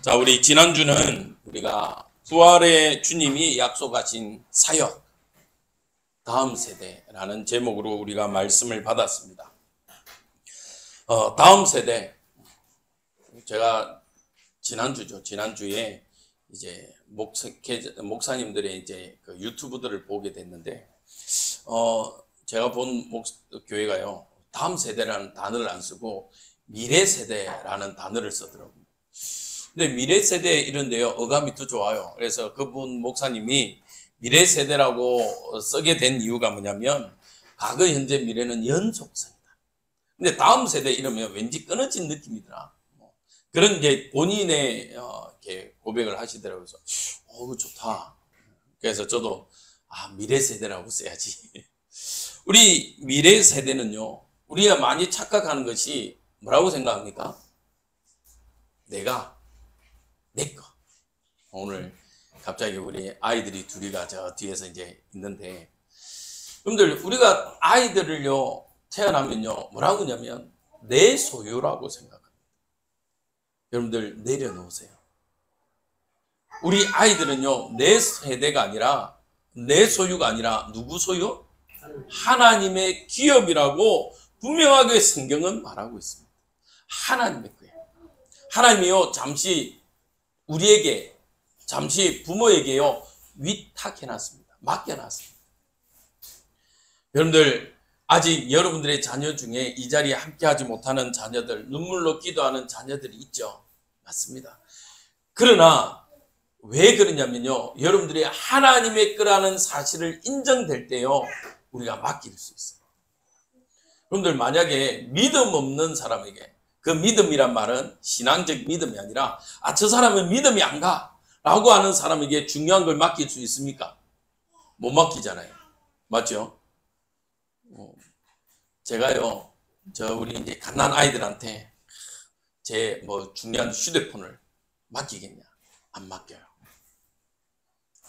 자, 우리 지난주는 우리가 부활의 주님이 약속하신 사역, 다음 세대라는 제목으로 우리가 말씀을 받았습니다. 다음 세대, 제가 지난주에 이제 목사님들의 이제 그 유튜브들을 보게 됐는데, 제가 본 교회가요, 다음 세대라는 단어를 안 쓰고 미래 세대라는 단어를 쓰더라고요. 근데 미래 세대 이런데요, 어감이 더 좋아요. 그래서 그분 목사님이 미래 세대라고 쓰게 된 이유가 뭐냐면, 과거, 현재, 미래는 연속성이다. 근데 다음 세대 이러면 왠지 끊어진 느낌이더라. 그런 게 본인의 이렇게 고백을 하시더라고요. 그래서 그거 좋다. 그래서 저도 미래 세대라고 써야지. 우리 미래 세대는요, 우리가 많이 착각하는 것이 뭐라고 생각합니까? 내 거. 오늘 갑자기 우리 아이들이 둘이가 저 뒤에서 이제 있는데, 여러분들, 우리가 아이들을요, 태어나면요, 뭐라고 하냐면 내 소유라고 생각합니다. 여러분들, 내려놓으세요. 우리 아이들은요, 내 세대가 아니라, 내 소유가 아니라 누구 소유? 하나님의 기업이라고 분명하게 성경은 말하고 있습니다. 하나님의 거예요. 하나님이요, 잠시 부모에게요, 위탁해놨습니다. 맡겨놨습니다. 여러분들, 아직 여러분들의 자녀 중에 이 자리에 함께하지 못하는 자녀들, 눈물로 기도하는 자녀들이 있죠. 맞습니다. 그러나 왜 그러냐면요, 여러분들이 하나님의 거라는 사실을 인정될 때요, 우리가 맡길 수 있어요. 여러분들, 만약에 믿음 없는 사람에게, 그 믿음이란 말은 신앙적 믿음이 아니라 저 사람은 믿음이 안 가 라고 하는 사람에게 중요한 걸 맡길 수 있습니까? 못 맡기잖아요. 맞죠? 제가요, 우리 이제 갓난 아이들한테 제 중요한 휴대폰을 맡기겠냐? 안 맡겨요.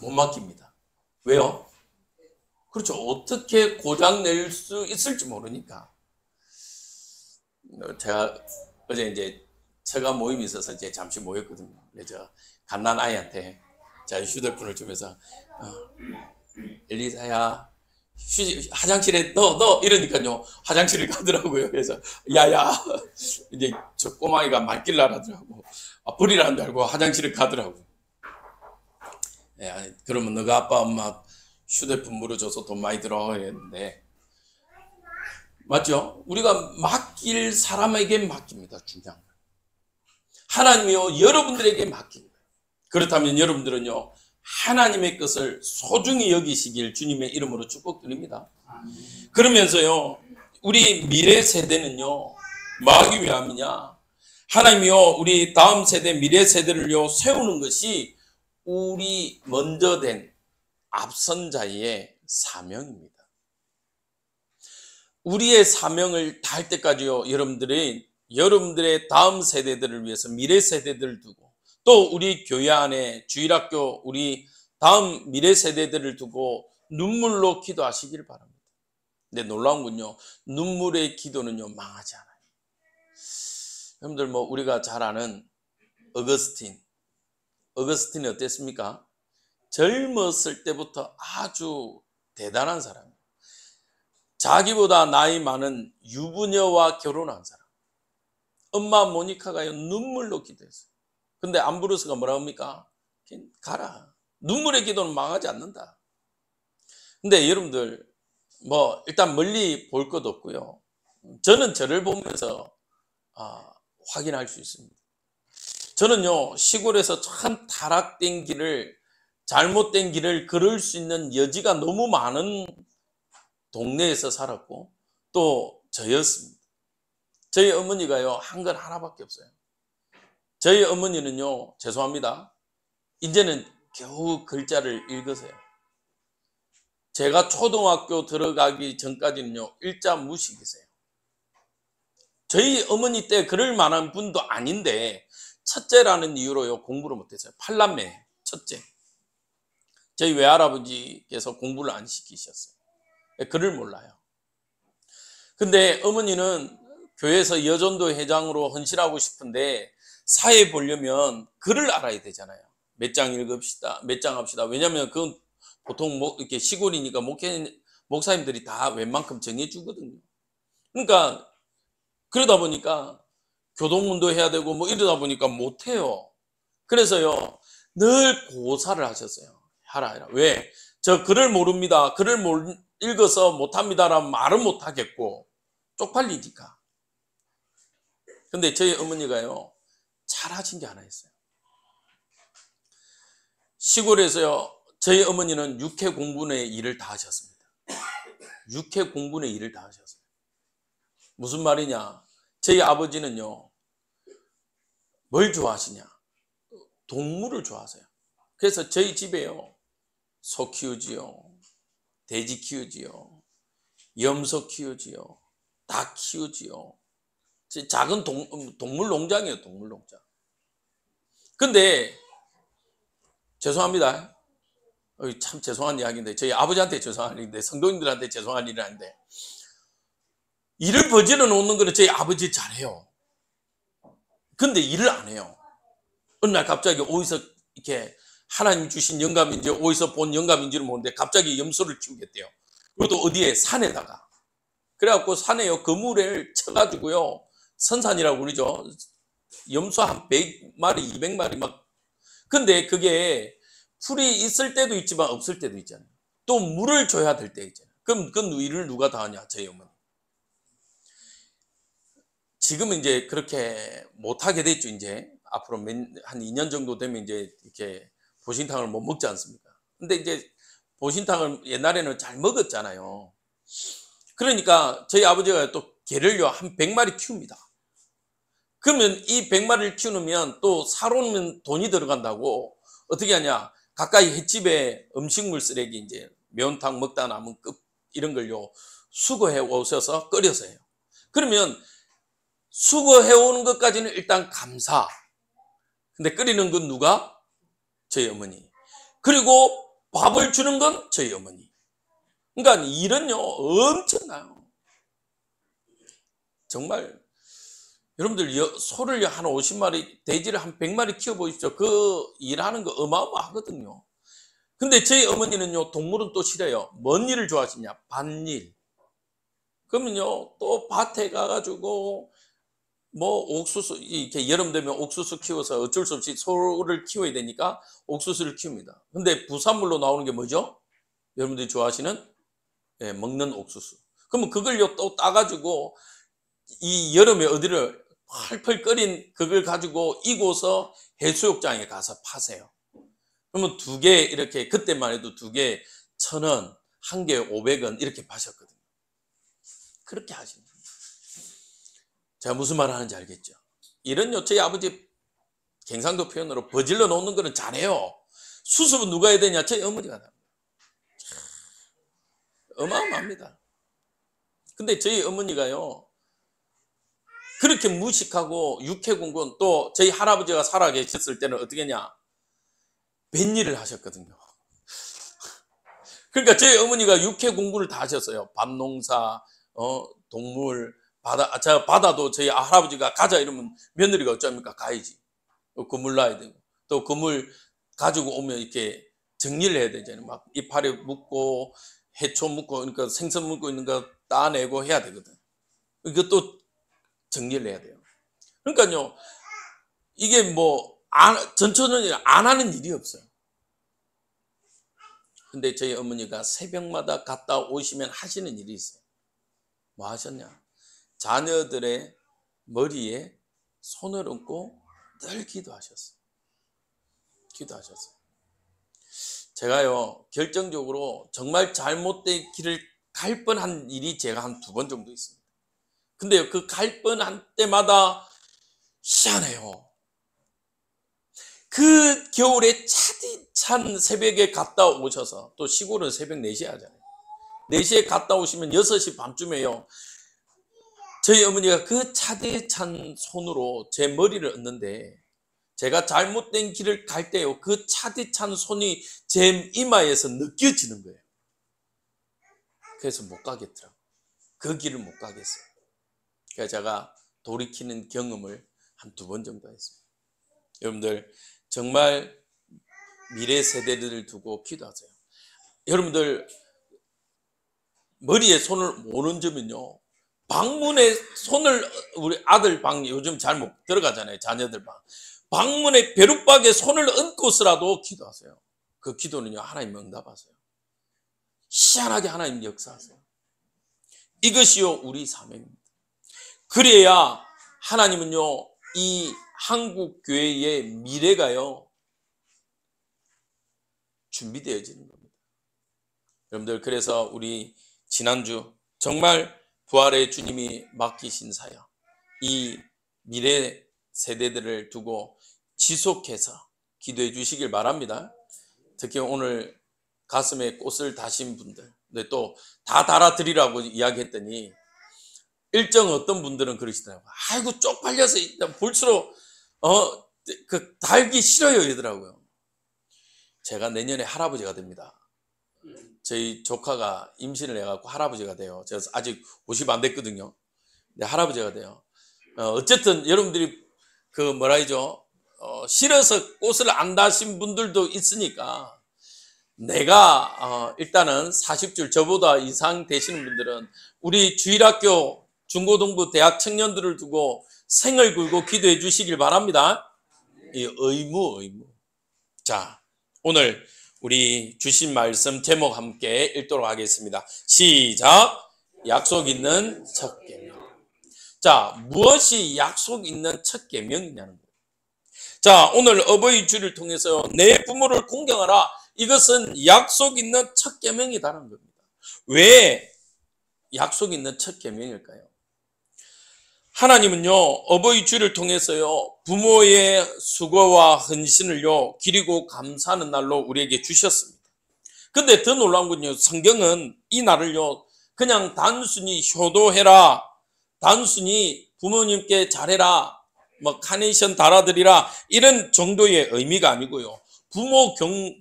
못 맡깁니다. 왜요? 그렇죠. 어떻게 고장 낼 수 있을지 모르니까. 제가 어제 이제 처가 모임이 있어서 이제 잠시 모였거든요. 그래서 갓난 아이한테 제 휴대폰을 주면서, 엘리사야, 화장실에 너 이러니까요, 화장실을 가더라고요. 그래서 야야, 이제 저 꼬마이가 말길라 하더라고. 버리라는 줄 알고 화장실을 가더라고. 그러면 너가 아빠 엄마 휴대폰 물어줘서 돈 많이 들어 했는데, 맞죠? 우리가 맡길 사람에게 맡깁니다. 중요한 거. 하나님이요, 여러분들에게 맡긴 거예요. 그렇다면 여러분들은요, 하나님의 것을 소중히 여기시길 주님의 이름으로 축복드립니다. 그러면서요, 우리 미래 세대는요, 뭐 하기 위함이냐? 하나님이요, 우리 다음 세대, 미래 세대를요, 세우는 것이 우리 먼저 된 앞선 자의 사명입니다. 우리의 사명을 다할 때까지요, 여러분들의 다음 세대들을 위해서 미래 세대들을 두고, 또 우리 교회 안에 주일학교 우리 다음 미래 세대들을 두고 눈물로 기도하시길 바랍니다. 근데 놀라운 건요, 눈물의 기도는요, 망하지 않아요. 여러분들, 우리가 잘 아는 어거스틴이 어땠습니까? 젊었을 때부터 아주 대단한 사람이에요. 자기보다 나이 많은 유부녀와 결혼한 사람. 엄마 모니카가요, 눈물로 기도했어요. 근데 암브로스가 뭐라 합니까? 가라. 눈물의 기도는 망하지 않는다. 근데 여러분들, 일단 멀리 볼 것도 없고요. 저는 저를 보면서 확인할 수 있습니다. 저는요, 시골에서 참 타락된 길을, 잘못된 길을 걸을 수 있는 여지가 너무 많은 동네에서 살았고, 또 저였습니다. 저희 어머니가요, 한 건 하나밖에 없어요. 저희 어머니는요, 죄송합니다, 이제는 겨우 글자를 읽으세요. 제가 초등학교 들어가기 전까지는요, 일자 무식이세요. 저희 어머니 때 그럴 만한 분도 아닌데, 첫째라는 이유로요, 공부를 못했어요. 8남매 첫째. 저희 외할아버지께서 공부를 안 시키셨어요. 글을 몰라요. 근데 어머니는 교회에서 여전도 회장으로 헌신하고 싶은데 사회 보려면 글을 알아야 되잖아요. 몇 장 읽읍시다, 몇 장 합시다. 왜냐하면 그건 보통 이렇게 시골이니까 목사님들이 다 웬만큼 정해 주거든요. 그러니까 그러다 보니까 교동문도 해야 되고 뭐 이러다 보니까 못 해요. 그래서요 늘 고사를 하셨어요. 하라. 왜? 저 글을 모릅니다. 글을 못 읽어서 못합니다라는 말은 못하겠고 쪽팔리니까. 근데 저희 어머니가요 잘하신 게 하나 있어요. 시골에서요 저희 어머니는 육해 공군의 일을 다 하셨습니다. 육해 공군의 일을 다 하셨어요. 무슨 말이냐? 저희 아버지는요 뭘 좋아하시냐? 동물을 좋아하세요. 그래서 저희 집에요 소 키우지요, 돼지 키우지요, 염소 키우지요, 닭 키우지요. 작은 동물 농장이에요. 동물 농장. 근데 죄송합니다. 참 죄송한 이야기인데 저희 아버지한테 죄송한 일인데 성도님들한테 죄송한 일은 아닌데 일을 버지러 놓는 거는 저희 아버지 잘해요. 근데 일을 안 해요. 어느 날 갑자기 어디서 이렇게 하나님 주신 영감인지 어디서 본 영감인지는 모르는데 갑자기 염소를 키우겠대요. 그것도 어디에 산에다가. 그래갖고 산에요 그물을 쳐가지고요 선산이라고 그러죠. 염소 한 100마리 200마리 막. 근데 그게 풀이 있을 때도 있지만 없을 때도 있잖아요. 또 물을 줘야 될 때 있잖아요. 그럼 그 일을 누가 다 하냐? 저희 어머니. 지금은 이제 그렇게 못하게 됐죠. 이제 앞으로 한 2년 정도 되면 이제 이렇게 보신탕을 못 먹지 않습니까? 근데 이제 보신탕을 옛날에는 잘 먹었잖아요. 그러니까 저희 아버지가 또 개를요 한 100마리 키웁니다. 그러면 이 100마리를 키우면 또 사놓으면 돈이 들어간다고 어떻게 하냐? 가까이 횟집에 음식물 쓰레기 이제 매운탕 먹다 남은 끝 이런 걸요 수거해 오셔서 끓여서 해요. 그러면 수거해 오는 것까지는 일단 감사. 근데 끓이는 건 누가? 저희 어머니. 그리고 밥을 주는 건 저희 어머니. 그러니까 일은요 엄청나요. 정말 여러분들 소를 한 50마리 돼지를 한 100마리 키워보십시오. 그 일하는 거 어마어마하거든요. 근데 저희 어머니는요 동물은 또 싫어요. 뭔 일을 좋아하시냐? 밭일. 그러면요 또 밭에 가가지고 뭐 옥수수 이렇게 여름 되면 옥수수 키워서 어쩔 수 없이 소를 키워야 되니까 옥수수를 키웁니다. 근데 부산물로 나오는 게 뭐죠? 여러분들이 좋아하시는 먹는 옥수수. 그러면 그걸요 또 따가지고 이 여름에 어디를 펄펄 끓인 그걸 가지고 익어서 해수욕장에 가서 파세요. 그러면 두 개 이렇게 그때만 해도 두 개 1,000원, 한 개 500원 이렇게 파셨거든요. 그렇게 하시는 거예요. 제가 무슨 말 하는지 알겠죠? 이런 저희 아버지 경상도 표현으로 버질러 놓는 거는 잘해요. 수습은 누가 해야 되냐? 저희 어머니가 합니다. 어마어마합니다. 근데 저희 어머니가요 그렇게 무식하고 육해공군 또 저희 할아버지가 살아 계셨을 때는 어떻게 했냐? 뱃일을 하셨거든요. 그러니까 저희 어머니가 육해공군을 다 하셨어요. 밭농사, 동물, 바다. 바다도 저희 할아버지가 가자 이러면 며느리가 어쩝니까? 가야지. 그물 놔야 되고 또 그물 가지고 오면 이렇게 정리를 해야 되잖아요. 막 이파리 묶고 해초 묶고 그러니까 생선 묶고 있는 거 따내고 해야 되거든. 이것도 정리를 해야 돼요. 그러니까요 이게 뭐 전처는 안 하는 일이 없어요. 근데 저희 어머니가 새벽마다 갔다 오시면 하시는 일이 있어요. 뭐 하셨냐? 자녀들의 머리에 손을 얹고 늘 기도하셨어요. 기도하셨어요. 제가요 결정적으로 정말 잘못된 길을 갈 뻔한 일이 제가 한 2번 정도 있습니다. 근데 그 갈 뻔한 때마다 희한해요. 그 겨울에 차디찬 새벽에 갔다 오셔서 또 시골은 새벽 4시에 하잖아요. 4시에 갔다 오시면 6시 반쯤에요. 저희 어머니가 그 차디찬 손으로 제 머리를 얹는데 제가 잘못된 길을 갈 때요. 그 차디찬 손이 제 이마에서 느껴지는 거예요. 그래서 못 가겠더라고요. 그 길을 못 가겠어요. 그래서 제가 돌이키는 경험을 한 2번 정도 했습니다. 여러분들 정말 미래 세대들을 두고 기도하세요. 여러분들 머리에 손을 못 얹으면요, 방문에 손을, 우리 아들 방 요즘 잘 못 들어가잖아요. 자녀들 방. 방문에 벼룩박에 손을 얹고서라도 기도하세요. 그 기도는요, 하나님 응답하세요. 희한하게 하나님 역사하세요. 이것이요 우리 사명입니다. 그래야 하나님은요 이 한국 교회의 미래가요 준비되어지는 겁니다. 여러분들, 그래서 우리 지난주 정말 부활의 주님이 맡기신 사역, 이 미래 세대들을 두고 지속해서 기도해 주시길 바랍니다. 특히 오늘 가슴에 꽃을 다신 분들, 근데 또 다 달아드리라고 이야기했더니 일정 어떤 분들은 그러시더라고요. 아이고 쪽팔려서 볼수록 그 달기 싫어요 이러더라고요. 제가 내년에 할아버지가 됩니다. 저희 조카가 임신을 해갖고 할아버지가 돼요. 제가 아직 50 안 됐거든요. 근데 할아버지가 돼요. 어쨌든 여러분들이 그 뭐라 하죠? 싫어서 꽃을 안 다신 분들도 있으니까 내가 일단은 40줄 저보다 이상 되시는 분들은 우리 주일학교 중고등부 대학 청년들을 두고 생을 걸고 기도해 주시길 바랍니다. 이 의무. 자, 오늘 우리 주신 말씀 제목 함께 읽도록 하겠습니다. 시작. 약속 있는 첫 계명. 자, 무엇이 약속 있는 첫 계명이냐는 거예요. 자, 오늘 어버이 주를 통해서 내 부모를 공경하라. 이것은 약속 있는 첫 계명이다라는 겁니다. 왜 약속 있는 첫 계명일까요? 하나님은요 어버이 주를 통해서요 부모의 수고와 헌신을요 기리고 감사하는 날로 우리에게 주셨습니다. 근데 더 놀라운 건요, 성경은 이 날을요 그냥 단순히 효도해라, 단순히 부모님께 잘해라, 뭐 카네이션 달아드리라 이런 정도의 의미가 아니고요, 부모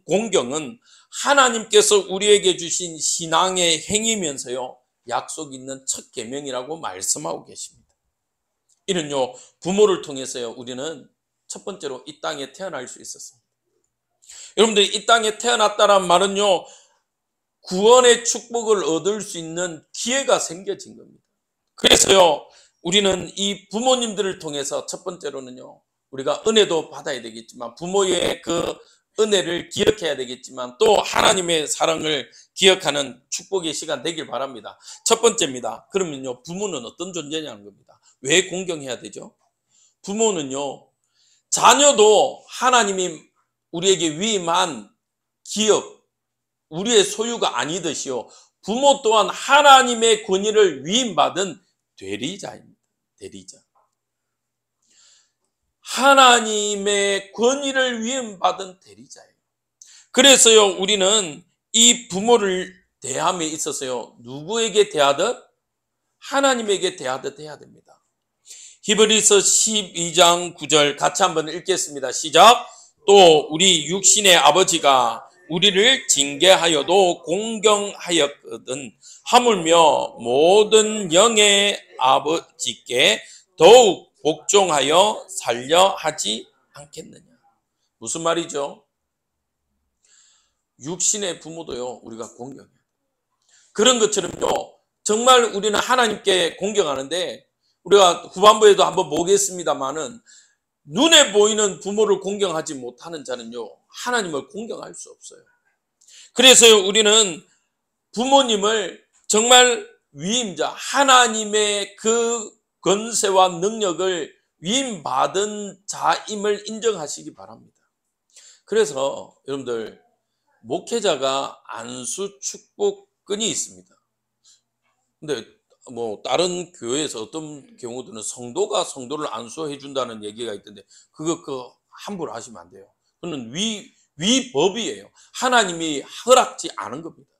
공경은 하나님께서 우리에게 주신 신앙의 행위면서요 약속 있는 첫 계명이라고 말씀하고 계십니다. 이는요 부모를 통해서요 우리는 첫 번째로 이 땅에 태어날 수 있었습니다. 여러분들이 이 땅에 태어났다는 말은요 구원의 축복을 얻을 수 있는 기회가 생겨진 겁니다. 그래서요 우리는 이 부모님들을 통해서 첫 번째로는요 우리가 은혜도 받아야 되겠지만 부모의 그 은혜를 기억해야 되겠지만 또 하나님의 사랑을 기억하는 축복의 시간 되길 바랍니다. 첫 번째입니다. 그러면요 부모는 어떤 존재냐는 겁니다. 왜 공경해야 되죠? 부모는요 자녀도 하나님이 우리에게 위임한 기업, 우리의 소유가 아니듯이요 부모 또한 하나님의 권위를 위임받은 대리자입니다. 대리자. 하나님의 권위를 위임받은 대리자예요. 그래서요 우리는 이 부모를 대함에 있어서요 누구에게 대하듯? 하나님에게 대하듯 해야 됩니다. 히브리서 12장 9절 같이 한번 읽겠습니다. 시작. 또 우리 육신의 아버지가 우리를 징계하여도 공경하였거든 하물며 모든 영의 아버지께 더욱 복종하여 살려 하지 않겠느냐. 무슨 말이죠? 육신의 부모도요 우리가 공경해요. 그런 것처럼요 정말 우리는 하나님께 공경하는데 우리가 후반부에도 한번 보겠습니다만은 눈에 보이는 부모를 공경하지 못하는 자는요 하나님을 공경할 수 없어요. 그래서요 우리는 부모님을 정말 위임자, 하나님의 그 권세와 능력을 위임받은 자임을 인정하시기 바랍니다. 그래서 여러분들 목회자가 안수 축복권이 있습니다. 근데 뭐 다른 교회에서 어떤 경우들은 성도가 성도를 안수해 준다는 얘기가 있던데 그거 함부로 하시면 안 돼요. 그건 위법이에요. 하나님이 허락지 않은 겁니다.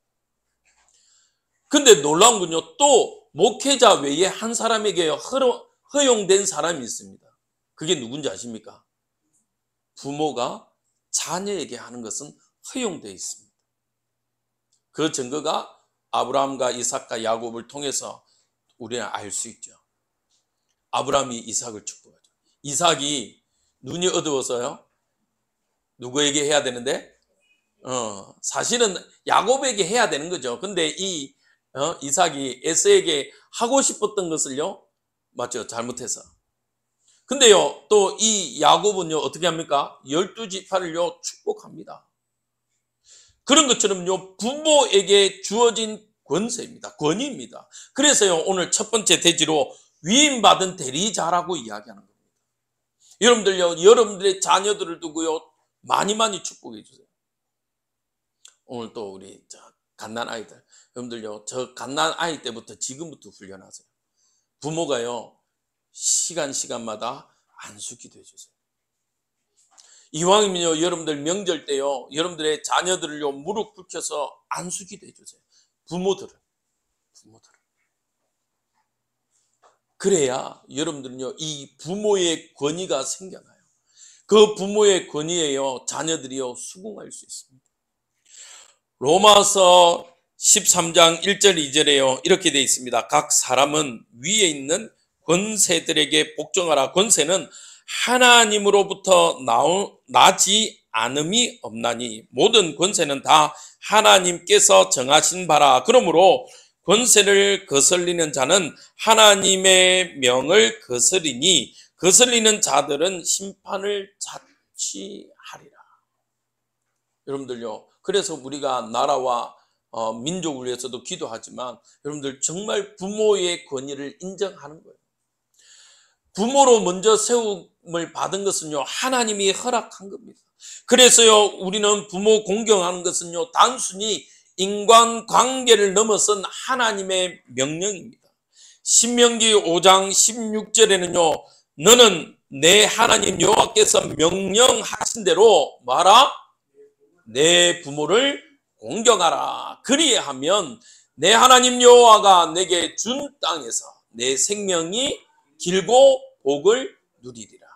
근데 놀라운 건요 또 목회자 외에 한 사람에게 허용된 사람이 있습니다. 그게 누군지 아십니까? 부모가 자녀에게 하는 것은 허용되어 있습니다. 그 증거가 아브라함과 이삭과 야곱을 통해서 우리는 알 수 있죠. 아브라함이 이삭을 축복하죠. 이삭이 눈이 어두워서요? 누구에게 해야 되는데? 사실은 야곱에게 해야 되는 거죠. 근데 이삭이 에서에게 하고 싶었던 것을요, 맞죠? 잘못해서. 근데요, 또 이 야곱은요, 어떻게 합니까? 12지파를요, 축복합니다. 그런 것처럼요, 부모에게 주어진 권세입니다. 권위입니다. 그래서요, 오늘 첫 번째 대지로 위임받은 대리자라고 이야기하는 겁니다. 여러분들요, 여러분들의 자녀들을 두고요, 많이 축복해 주세요. 오늘 또 우리 갓난 아이들, 여러분들요, 저 갓난 아이 때부터 지금부터 훈련하세요. 부모가요, 시간마다 안수기도 해주세요. 이왕이면요, 여러분들 명절 때요, 여러분들의 자녀들을요, 무릎 꿇혀서 안수기도 해주세요. 부모들은. 그래야 여러분들은요, 이 부모의 권위가 생겨나요. 그 부모의 권위에요, 자녀들이요, 수긍할 수 있습니다. 로마서 13장 1절 2절에요, 이렇게 되어 있습니다. 각 사람은 위에 있는 권세들에게 복종하라. 권세는 하나님으로부터 나지 않음이 없나니 모든 권세는 다 하나님께서 정하신 바라. 그러므로 권세를 거슬리는 자는 하나님의 명을 거스리니 거슬리는 자들은 심판을 자취하리라. 여러분들요, 그래서 우리가 나라와 민족을 위해서도 기도하지만 여러분들 정말 부모의 권위를 인정하는 거예요. 부모로 먼저 세움을 받은 것은요, 하나님이 허락한 겁니다. 그래서요, 우리는 부모 공경하는 것은요, 단순히 인간관계를 넘어선 하나님의 명령입니다. 신명기 5장 16절에는요, 너는 내 하나님 여호와께서 명령하신 대로 뭐하라? 내 부모를 공경하라. 그리하면 내 하나님 여호와가 내게 준 땅에서 내 생명이 길고 복을 누리리라.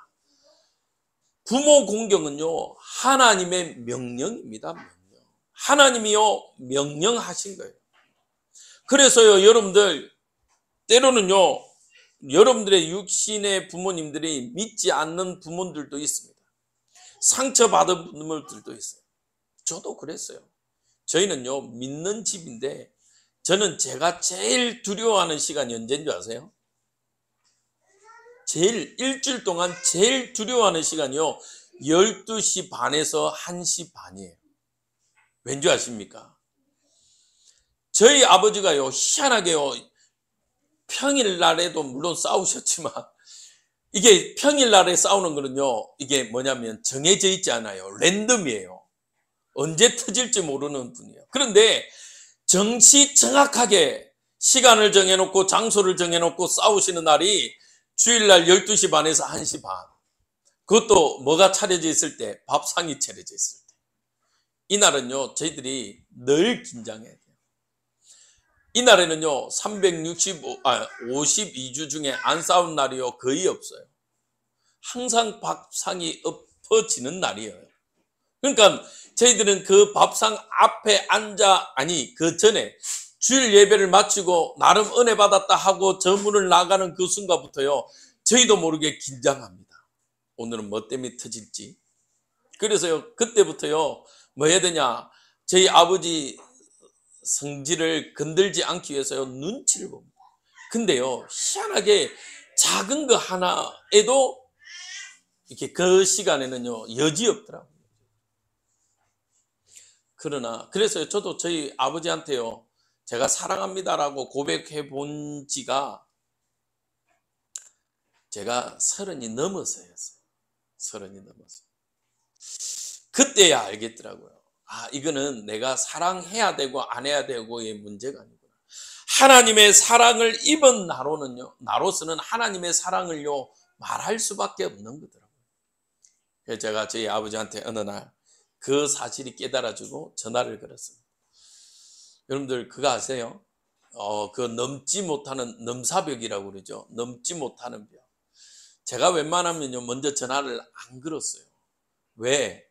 부모 공경은요, 하나님의 명령입니다. 하나님이요, 명령하신 거예요. 그래서요, 여러분들 때로는요, 여러분들의 육신의 부모님들이 믿지 않는 부모들도 있습니다. 상처받은 부모들도 있어요. 저도 그랬어요. 저희는요, 믿는 집인데 저는 제가 제일 두려워하는 시간이 언제인 줄 아세요? 일주일 동안 제일 두려워하는 시간이요, 12시 반에서 1시 반이에요. 왠지 아십니까? 저희 아버지가요, 희한하게요, 평일날에도 물론 싸우셨지만 이게 평일날에 싸우는 거는요, 이게 뭐냐면 정해져 있지 않아요. 랜덤이에요. 언제 터질지 모르는 분이에요. 그런데 정확하게 시간을 정해놓고 장소를 정해놓고 싸우시는 날이 주일날 12시 반에서 1시 반. 그것도 뭐가 차려져 있을 때? 밥상이 차려져 있을 때. 이날은요, 저희들이 늘 긴장해야 돼요. 이날에는요, 52주 중에 안 싸운 날이요, 거의 없어요. 항상 밥상이 엎어지는 날이에요. 그러니까 저희들은 그 밥상 앞에 그 전에 주일 예배를 마치고 나름 은혜 받았다 하고 저 문을 나가는 그 순간부터요, 저희도 모르게 긴장합니다. 오늘은 뭐 때문에 터질지. 그래서요, 그때부터요, 뭐 해야 되냐, 저희 아버지 성질을 건들지 않기 위해서요, 눈치를 봅니다. 근데요, 희한하게 작은 거 하나에도 이렇게 그 시간에는요, 여지없더라고요. 그래서 저도 저희 아버지한테요, 제가 사랑합니다라고 고백해 본 지가 제가 30이 넘어서였어요. 30이 넘어서. 그때야 알겠더라고요. 아, 이거는 내가 사랑해야 되고 안 해야 되고의 문제가 아니구나. 하나님의 사랑을 입은 나로서는 하나님의 사랑을요, 말할 수밖에 없는 거더라고요. 그래서 제가 저희 아버지한테 어느 날 그 사실이 깨달아지고 전화를 걸었습니다. 여러분들 그거 아세요? 그 넘지 못하는 넘사벽이라고 그러죠. 넘지 못하는 벽. 제가 웬만하면요, 먼저 전화를 안 걸었어요. 왜?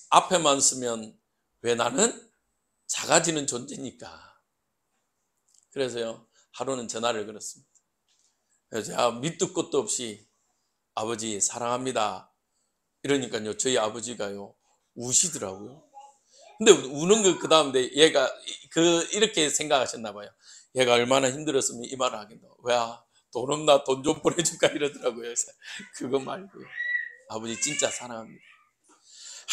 앞에만 쓰면 왜 나는 작아지는 존재니까. 그래서요, 하루는 전화를 걸었습니다. 그래서 제가 밑도 끝도 없이 아버지 사랑합니다. 이러니까요, 저희 아버지가요, 우시더라고요. 근데 우는 거 그 다음에 얘가 이렇게 생각하셨나 봐요. 얘가 얼마나 힘들었으면 이 말을 하겠노. 왜 돈 없나 돈 좀 보내줄까 이러더라고요. 그래서 그거 말고요. 아버지 진짜 사랑합니다.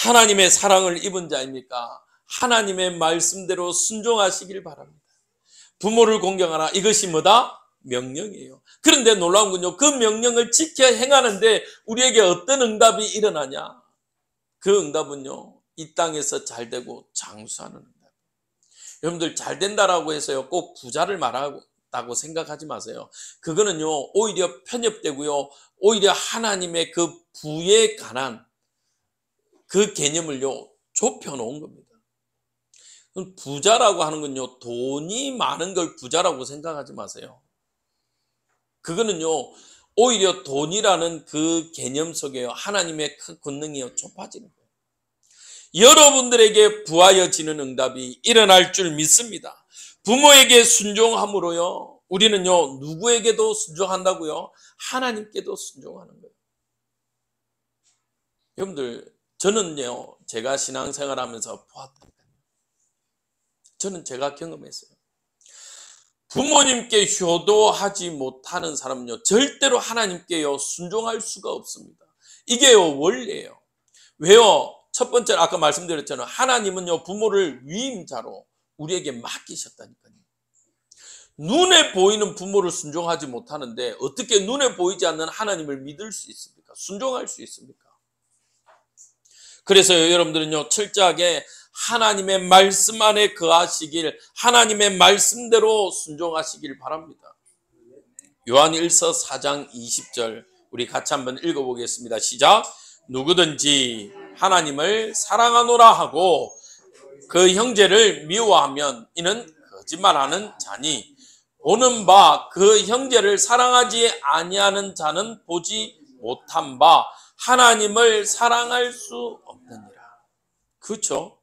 하나님의 사랑을 입은 자입니까? 하나님의 말씀대로 순종하시길 바랍니다. 부모를 공경하라. 이것이 뭐다? 명령이에요. 그런데 놀라운 건요, 그 명령을 지켜 행하는데 우리에게 어떤 응답이 일어나냐? 그 응답은요, 이 땅에서 잘되고 장수하는 응답. 여러분들 잘 된다라고 해서요, 꼭 부자를 말한다고 생각하지 마세요. 그거는요, 오히려 편협되고요, 오히려 하나님의 그 부에 관한 그 개념을요, 좁혀놓은 겁니다. 부자라고 하는 건요, 돈이 많은 걸 부자라고 생각하지 마세요. 그거는요, 오히려 돈이라는 그 개념 속에요, 하나님의 그 권능이 좁아지는 거예요. 여러분들에게 부하여지는 응답이 일어날 줄 믿습니다. 부모에게 순종함으로요, 우리는요, 누구에게도 순종한다고요? 하나님께도 순종하는 거예요. 여러분들, 저는요, 제가 신앙생활 하면서 보았다니까요. 저는 제가 경험했어요. 부모님께 효도하지 못하는 사람은요, 절대로 하나님께요, 순종할 수가 없습니다. 이게요, 원리예요. 왜요? 첫 번째로 아까 말씀드렸잖아요. 하나님은요, 부모를 위임자로 우리에게 맡기셨다니까요. 눈에 보이는 부모를 순종하지 못하는데 어떻게 눈에 보이지 않는 하나님을 믿을 수 있습니까? 순종할 수 있습니까? 그래서 여러분들은요, 철저하게 하나님의 말씀 안에 거하시길, 하나님의 말씀대로 순종하시길 바랍니다. 요한일서 4장 20절 우리 같이 한번 읽어보겠습니다. 시작. 누구든지 하나님을 사랑하노라 하고 그 형제를 미워하면 이는 거짓말하는 자니 보는 바 그 형제를 사랑하지 아니하는 자는 보지 못한 바 하나님을 사랑할 수 없느니라. 그렇죠?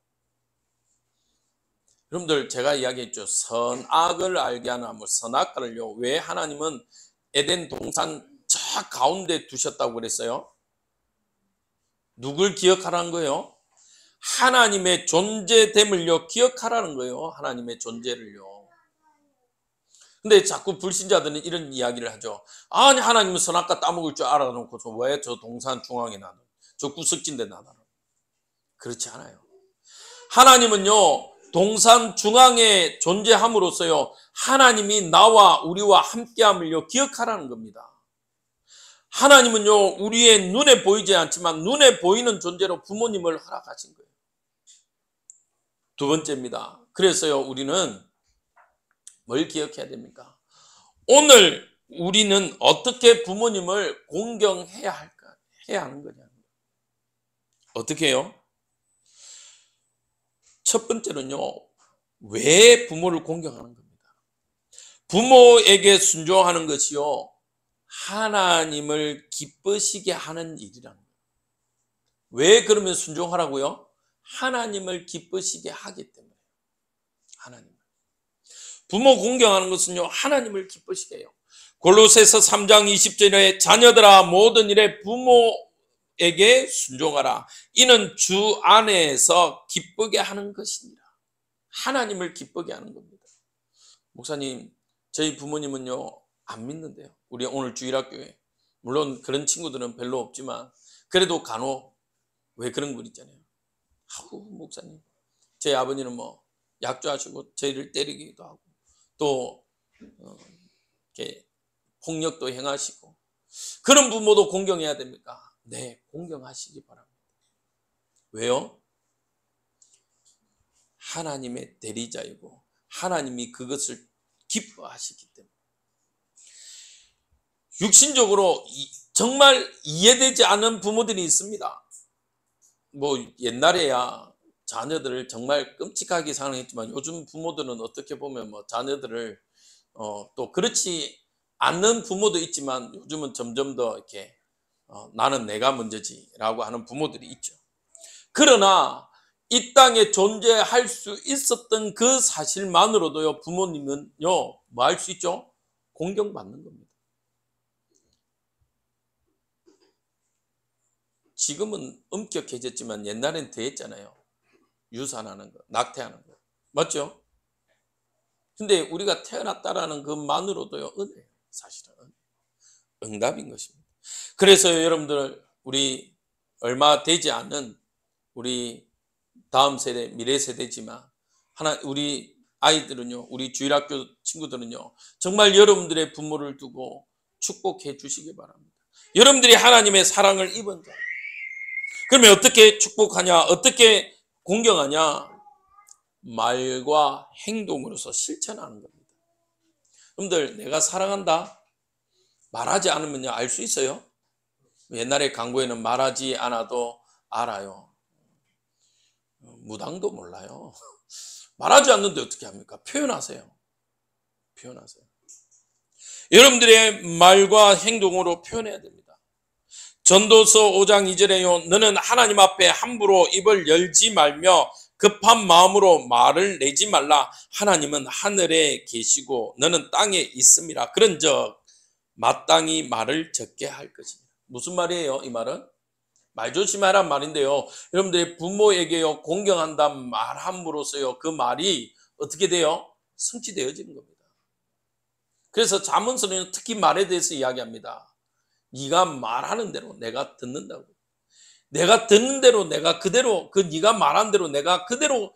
여러분들 제가 이야기했죠. 선악을 알게 하는 선악과를요, 왜 하나님은 에덴 동산 저 가운데 두셨다고 그랬어요? 누굴 기억하라는 거예요? 하나님의 존재됨을요, 기억하라는 거예요. 하나님의 존재를요. 근데 자꾸 불신자들은 이런 이야기를 하죠. 아니, 하나님은 선악과 따먹을 줄 알아놓고서 왜 저 동산 중앙에 놔둬? 저 구석진데 놔둬? 그렇지 않아요. 하나님은요, 동산 중앙에 존재함으로써요, 하나님이 나와 우리와 함께함을요, 기억하라는 겁니다. 하나님은요, 우리의 눈에 보이지 않지만 눈에 보이는 존재로 부모님을 허락하신 거예요. 두 번째입니다. 그래서요, 우리는 뭘 기억해야 됩니까? 오늘 우리는 어떻게 부모님을 공경해야 할까? 해야 하는 거냐? 어떻게 해요? 첫 번째는요, 왜 부모를 공경하는 겁니다. 부모에게 순종하는 것이요, 하나님을 기쁘시게 하는 일이라는 거예요. 왜 그러면 순종하라고요? 하나님을 기쁘시게 하기 때문에. 하나님. 부모 공경하는 것은요, 하나님을 기쁘시게 해요. 골로새서 3장 20절에 자녀들아 모든 일에 부모에게 순종하라. 이는 주 안에서 기쁘게 하는 것이니라. 하나님을 기쁘게 하는 겁니다. 목사님, 저희 부모님은요, 안 믿는데요. 우리 오늘 주일학교에. 물론 그런 친구들은 별로 없지만 그래도 간혹 왜 그런 분 있잖아요. 아우, 목사님, 저희 아버님은 뭐 약조하시고 저희를 때리기도 하고 또 이렇게 폭력도 행하시고, 그런 부모도 공경해야 됩니까? 네, 공경하시기 바랍니다. 왜요? 하나님의 대리자이고 하나님이 그것을 기뻐하시기 때문에. 육신적으로 정말 이해되지 않는 부모들이 있습니다. 뭐 옛날에야 자녀들을 정말 끔찍하게 사랑했지만 요즘 부모들은 어떻게 보면 뭐 자녀들을 또 그렇지 않는 부모도 있지만 요즘은 점점 더 이렇게 나는 내가 먼저지라고 하는 부모들이 있죠. 그러나 이 땅에 존재할 수 있었던 그 사실만으로도요, 부모님은요, 뭐 할 수 있죠? 공경받는 겁니다. 지금은 엄격해졌지만 옛날엔 더 했잖아요. 유산하는 거, 낙태하는 거. 맞죠? 근데 우리가 태어났다라는 것만으로도요, 은혜예요. 사실은. 응답인 것입니다. 그래서 여러분들, 우리 얼마 되지 않은 우리 다음 세대, 미래 세대지만, 우리 아이들은요, 우리 주일학교 친구들은요, 정말 여러분들의 부모를 두고 축복해 주시기 바랍니다. 여러분들이 하나님의 사랑을 입은 자. 그러면 어떻게 축복하냐? 어떻게 공경하냐? 말과 행동으로서 실천하는 겁니다. 여러분들, 내가 사랑한다? 말하지 않으면요, 알 수 있어요? 옛날에 광고에는 말하지 않아도 알아요. 무당도 몰라요. 말하지 않는데 어떻게 합니까? 표현하세요. 표현하세요. 여러분들의 말과 행동으로 표현해야 됩니다. 전도서 5장 2절에요. 너는 하나님 앞에 함부로 입을 열지 말며 급한 마음으로 말을 내지 말라. 하나님은 하늘에 계시고 너는 땅에 있음이라. 그런즉 마땅히 말을 적게 할 것입니다. 무슨 말이에요? 이 말은? 말 조심하란 말인데요. 여러분들의 부모에게요, 공경한다 말함으로써요, 그 말이 어떻게 돼요? 성취되어지는 겁니다. 그래서 잠언서는 특히 말에 대해서 이야기합니다. 네가 말하는 대로 내가 듣는다고. 내가 듣는 대로 내가 그대로, 네가 말한 대로 내가 그대로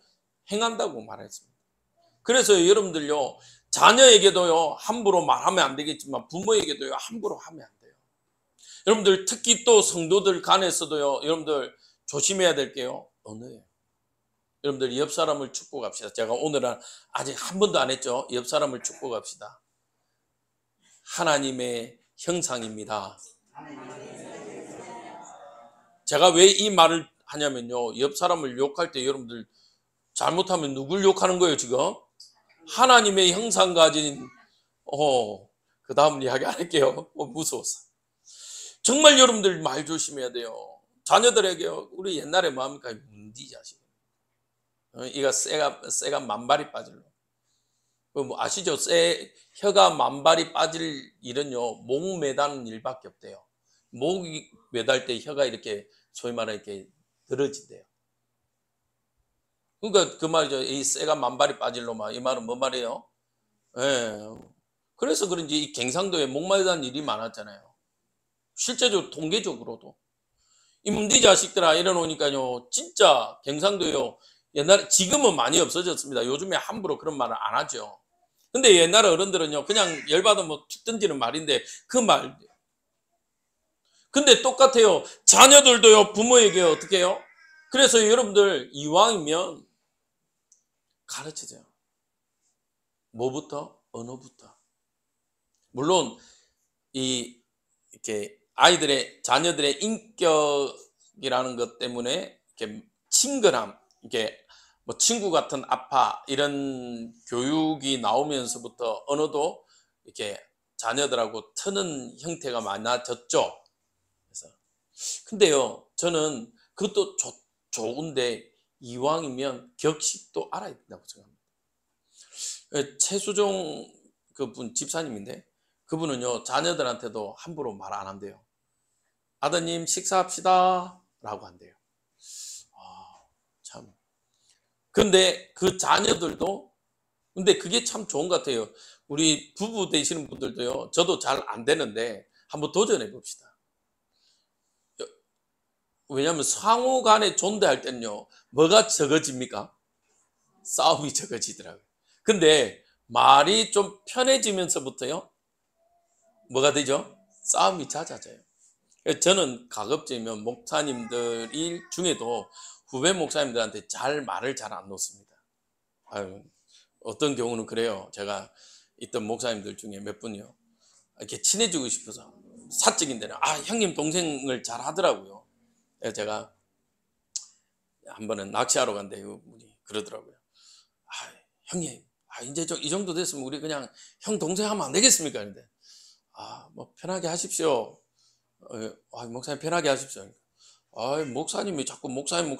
행한다고 말했습니다. 그래서 여러분들요, 자녀에게도요, 함부로 말하면 안 되겠지만 부모에게도요, 함부로 하면 안 돼요. 여러분들, 특히 또 성도들 간에서도요, 여러분들 조심해야 될 게요, 언어예요. 여러분들, 옆 사람을 축복합시다. 제가 오늘은 아직 한 번도 안 했죠. 옆 사람을 축복합시다. 하나님의 형상입니다. 제가 왜 이 말을 하냐면요, 옆 사람을 욕할 때 여러분들 잘못하면 누굴 욕하는 거예요, 지금? 하나님의 형상 가진, 그 다음 이야기 안 할게요. 무서워서. 정말 여러분들 말 조심해야 돼요. 자녀들에게요, 우리 옛날에 뭐합니까? 문디 자식. 이가 쇠가 만발이 빠질로. 뭐 아시죠? 혀가 만발이 빠질 일은요, 목 매다는 일밖에 없대요. 목이 매달 때 혀가 이렇게 소위 말해 이렇게 늘어진대요. 그러니까 그 말이죠. 이 쇠가 만발이 빠질로 막 이 말은 뭐 말이에요? 예. 그래서 그런지 이 경상도에 목 매다는 일이 많았잖아요. 실제적으로 통계적으로도. 이 문디 자식들아 이러놓으니까요, 진짜 경상도요, 옛날에, 지금은 많이 없어졌습니다. 요즘에 함부로 그런 말을 안 하죠. 근데 옛날 어른들은요, 그냥 열받으면 뭐 툭 던지는 말인데, 그 말. 근데 똑같아요. 자녀들도요, 부모에게 어떻게 해요? 그래서 여러분들, 이왕이면 가르치세요. 뭐부터? 언어부터. 물론, 이렇게 자녀들의 인격이라는 것 때문에, 이렇게 친근함, 이렇게 뭐 친구 같은 아빠 이런 교육이 나오면서부터 언어도 이렇게 자녀들하고 트는 형태가 많아졌죠. 그래서 근데요, 저는 그것도 좋은데 이왕이면 격식도 알아야 된다고 생각합니다. 최수종 그분 집사님인데, 그분은요, 자녀들한테도 함부로 말 안 한대요. 아드님 식사합시다 라고 한대요. 참. 근데 그 자녀들도, 근데 그게 참 좋은 것 같아요. 우리 부부 되시는 분들도요, 저도 잘 안 되는데 한번 도전해 봅시다. 왜냐하면 상호 간에 존대할 때는요, 뭐가 적어집니까? 싸움이 적어지더라고요. 근데 말이 좀 편해지면서부터요, 뭐가 되죠? 싸움이 잦아져요. 저는 가급적이면 목사님들 중에도 후배 목사님들한테 말을 잘 안 놓습니다. 어떤 경우는 그래요. 제가 있던 목사님들 중에 몇 분이요, 이렇게 친해지고 싶어서 사적인 데는 형님 동생을 잘 하더라고요. 그래서 제가 한 번은 낚시하러 갔는데 그분이 그러더라고요. 형님, 이제 이 정도 됐으면 우리 그냥 형 동생 하면 안 되겠습니까? 그런데 뭐 편하게 하십시오. 목사님 편하게 하십시오. 목사님이 자꾸 목사님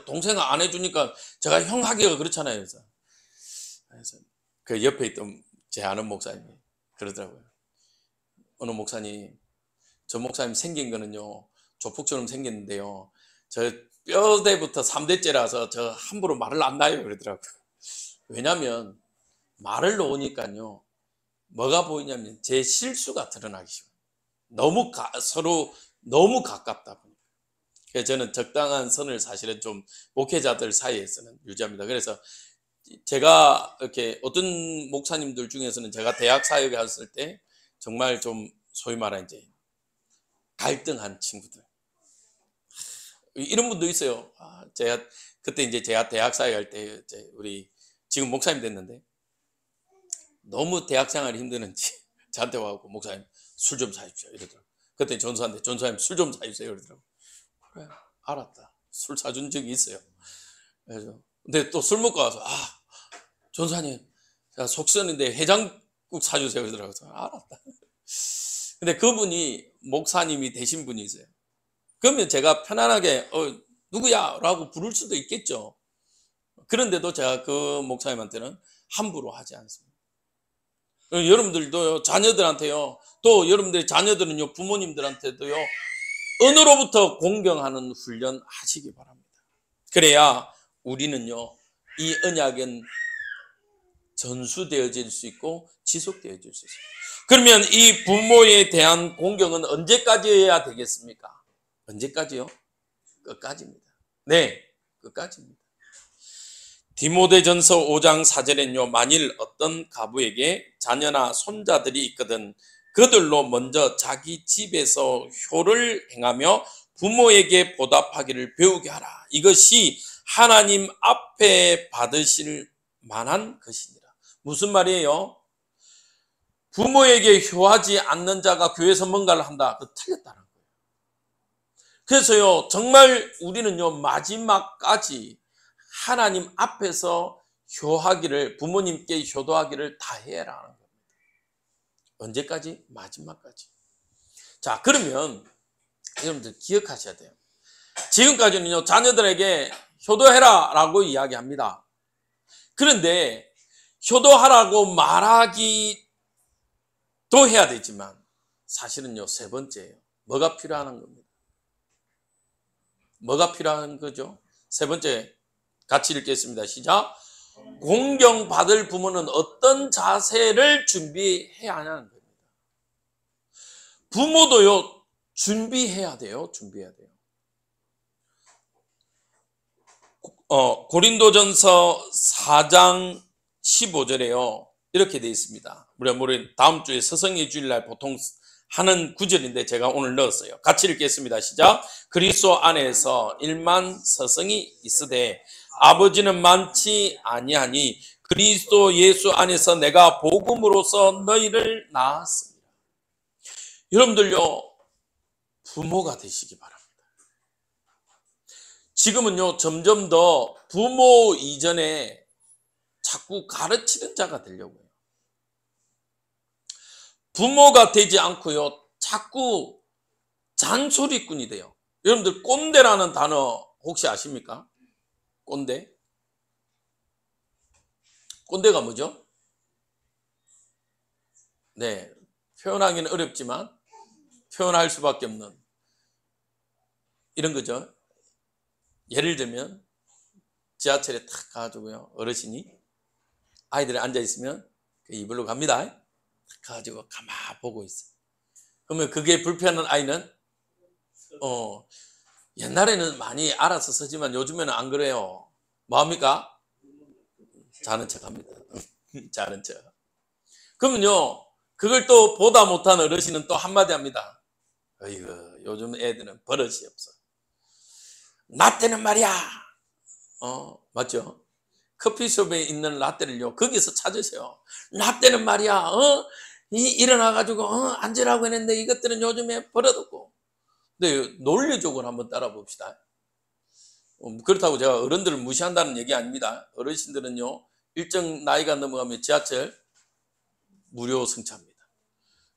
동생 안 해주니까 제가 형 하기가 그렇잖아요. 그래서 그 옆에 있던 제 아는 목사님이 그러더라고요. 어느 목사님, 저 목사님 생긴 거는요, 조폭처럼 생겼는데요. 저 뼈대부터 3대째라서 저 함부로 말을 안 놔요 그러더라고요. 왜냐하면 말을 놓으니까요. 뭐가 보이냐면 제 실수가 드러나기 쉬워요. 서로 너무 가깝다 보니까. 그래서 저는 적당한 선을 사실은 좀 목회자들 사이에서는 유지합니다. 그래서 제가 이렇게 어떤 목사님들 중에서는 제가 대학 사역에 갔을 때 정말 좀 소위 말하는 이제 갈등한 친구들 이런 분도 있어요. 제가 그때 이제 제가 대학 사역할 때 우리 지금 목사님 됐는데 너무 대학 생활이 힘드는지 저한테 와갖고 목사님 술 좀 사주십시오 이러더라고요. 그때 전사인데 전사님 술 좀 사주세요 이러더라고요. 그래 알았다. 술 사준 적이 있어요. 그래서 근데 또 술 먹고 와서 전사님 제가 속쓰는데 해장국 사주세요 그러더라고요. 알았다. 근데 그분이 목사님이 되신 분이 있어요. 그러면 제가 편안하게 누구야? 라고 부를 수도 있겠죠. 그런데도 제가 그 목사님한테는 함부로 하지 않습니다. 여러분들도 자녀들한테요. 또 여러분들의 자녀들은요. 부모님들한테도요. 언어로부터 공경하는 훈련 하시기 바랍니다. 그래야 우리는요. 이 언약은 전수되어질 수 있고 지속되어질 수 있어요. 그러면 이 부모에 대한 공경은 언제까지 해야 되겠습니까? 언제까지요? 끝까지입니다. 네, 끝까지입니다. 디모데전서 5장 4절엔요. 만일 어떤 가부에게 자녀나 손자들이 있거든 그들로 먼저 자기 집에서 효를 행하며 부모에게 보답하기를 배우게 하라. 이것이 하나님 앞에 받으실 만한 것이니라. 무슨 말이에요? 부모에게 효하지 않는 자가 교회에서 뭔가를 한다. 그 틀렸다는 거예요. 그래서요, 정말 우리는요, 마지막까지 하나님 앞에서 효하기를, 부모님께 효도하기를 다 해라는 겁니다. 언제까지? 마지막까지. 자, 그러면 여러분들 기억하셔야 돼요. 지금까지는요, 자녀들에게 효도해라 라고 이야기합니다. 그런데 효도하라고 말하기도 해야 되지만 사실은요, 세 번째예요. 뭐가 필요한 겁니다. 뭐가 필요한 거죠? 세 번째 같이 읽겠습니다. 시작. 공경받을 부모는 어떤 자세를 준비해야 하냐는 겁니다. 부모도요, 준비해야 돼요. 준비해야 돼요. 고린도전서 4장 15절에요. 이렇게 되어 있습니다. 우리 다음 주에 서성의 주일날 보통 하는 구절인데 제가 오늘 넣었어요. 같이 읽겠습니다. 시작. 그리스도 안에서 일만 서성이 있으되 아버지는 많지 아니하니 그리스도 예수 안에서 내가 복음으로써 너희를 낳았습니다. 여러분들요, 부모가 되시기 바랍니다. 지금은요, 점점 더 부모 이전에 자꾸 가르치는 자가 되려고 해요. 부모가 되지 않고요, 자꾸 잔소리꾼이 돼요. 여러분들 꼰대라는 단어 혹시 아십니까? 꼰대? 꼰대가 뭐죠? 네, 표현하기는 어렵지만 표현할 수밖에 없는 이런 거죠. 예를 들면 지하철에 탁 가가지고요, 어르신이 아이들이 앉아있으면 그 이불로 갑니다. 탁 가가지고 가만 보고 있어요. 그러면 그게 불편한 아이는 옛날에는 많이 알아서 쓰지만 요즘에는 안 그래요. 뭐합니까? 자는 척 합니다. 자는 척. 그러면요, 그걸 또 보다 못한 어르신은 또 한마디 합니다. 어이구, 요즘 애들은 버릇이 없어. 나 때는 말이야. 맞죠? 커피숍에 있는 라떼를요, 거기서 찾으세요. 나 때는 말이야, 일어나가지고, 앉으라고 했는데 이것들은 요즘에 버릇없고. 근데 논리적으로 한번 따라 봅시다. 그렇다고 제가 어른들을 무시한다는 얘기 아닙니다. 어르신들은요, 일정 나이가 넘어가면 지하철 무료 승차입니다.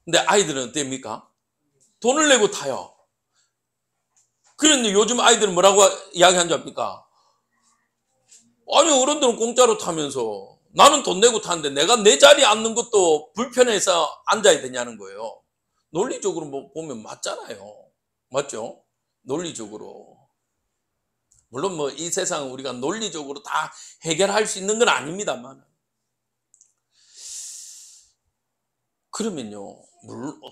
근데 아이들은 어떻습니까? 돈을 내고 타요. 그런데 요즘 아이들은 뭐라고 이야기하는 줄 압니까? 아니, 어른들은 공짜로 타면서 나는 돈 내고 타는데 내가 내 자리에 앉는 것도 불편해서 앉아야 되냐는 거예요. 논리적으로 보면 맞잖아요. 맞죠? 논리적으로. 물론 뭐 이 세상은 우리가 논리적으로 다 해결할 수 있는 건 아닙니다만. 그러면요.